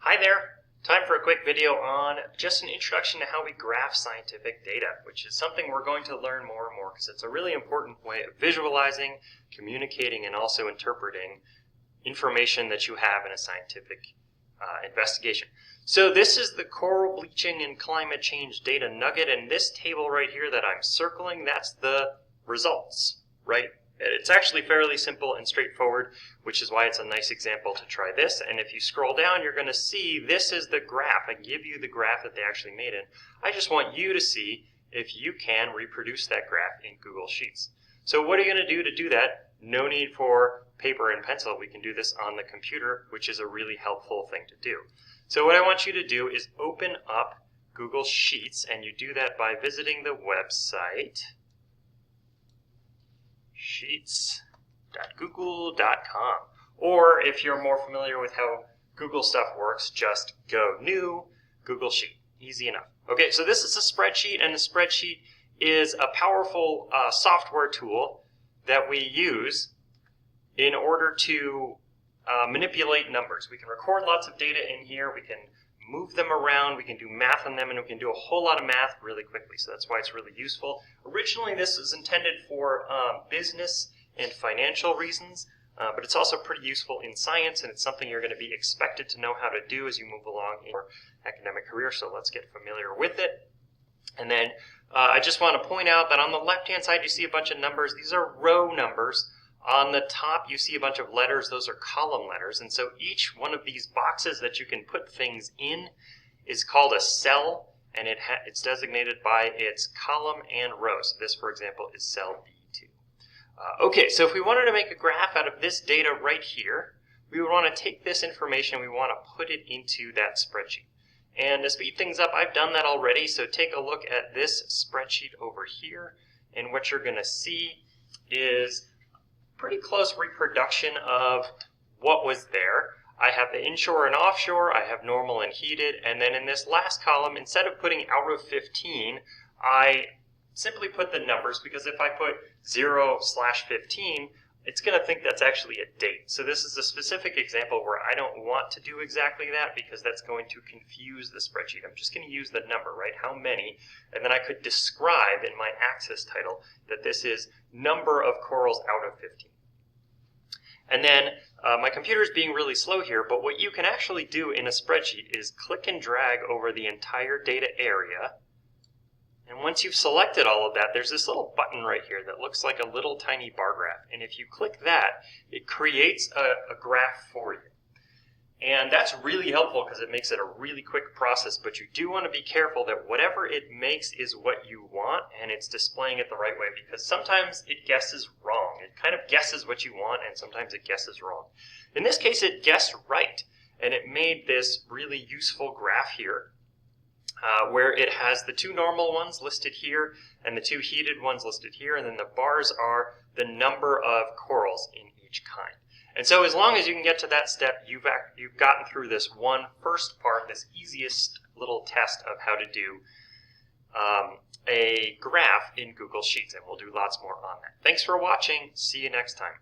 Hi there! Time for a quick video on just an introduction to how we graph scientific data, which is something we're going to learn more and more because it's a really important way of visualizing, communicating, and also interpreting information that you have in a scientific investigation. So this is the coral bleaching and climate change data nugget, and this table right here that I'm circling, that's the results, right? It's actually fairly simple and straightforward, which is why it's a nice example to try this. And if you scroll down, you're going to see this is the graph. I give you the graph that they actually made it. I just want you to see if you can reproduce that graph in Google Sheets. So what are you going to do that? No need for paper and pencil. We can do this on the computer, which is a really helpful thing to do. So what I want you to do is open up Google Sheets, and you do that by visiting the website sheets.google.com. Or if you're more familiar with how Google stuff works, just go new, Google Sheet. Easy enough. Okay, so this is a spreadsheet, and a spreadsheet is a powerful software tool that we use in order to manipulate numbers. We can record lots of data in here, we can move them around, we can do math on them, and we can do a whole lot of math really quickly. So that's why it's really useful. Originally, this was intended for business and financial reasons, but it's also pretty useful in science, and it's something you're going to be expected to know how to do as you move along in your academic career. So let's get familiar with it. And then I just want to point out that on the left-hand side, you see a bunch of numbers. These are row numbers. On the top, you see a bunch of letters. Those are column letters. And so each one of these boxes that you can put things in is called a cell, and it's designated by its column and row. So this, for example, is cell B2. Okay, so if we wanted to make a graph out of this data right here, we would want to take this information, we want to put it into that spreadsheet. And to speed things up, I've done that already, so take a look at this spreadsheet over here, and what you're going to see is pretty close reproduction of what was there. I have the inshore and offshore, I have normal and heated, and then in this last column, instead of putting out of 15, I simply put the numbers, because if I put 0/15, it's going to think that's actually a date. So this is a specific example where I don't want to do exactly that because that's going to confuse the spreadsheet. I'm just going to use the number, right? How many? And then I could describe in my axis title that this is number of corals out of 15. And then my computer is being really slow here, but what you can actually do in a spreadsheet is click and drag over the entire data area. And once you've selected all of that, there's this little button right here that looks like a little tiny bar graph. And if you click that, it creates a graph for you. And that's really helpful because it makes it a really quick process, but you do want to be careful that whatever it makes is what you want, and it's displaying it the right way, because sometimes it guesses wrong. It kind of guesses what you want, and sometimes it guesses wrong. In this case, it guessed right, and it made this really useful graph here, where it has the two normal ones listed here and the two heated ones listed here, and then the bars are the number of corals in each kind. And so as long as you can get to that step, you've gotten through this first part, this easiest little test of how to do a graph in Google Sheets, and we'll do lots more on that. Thanks for watching. See you next time.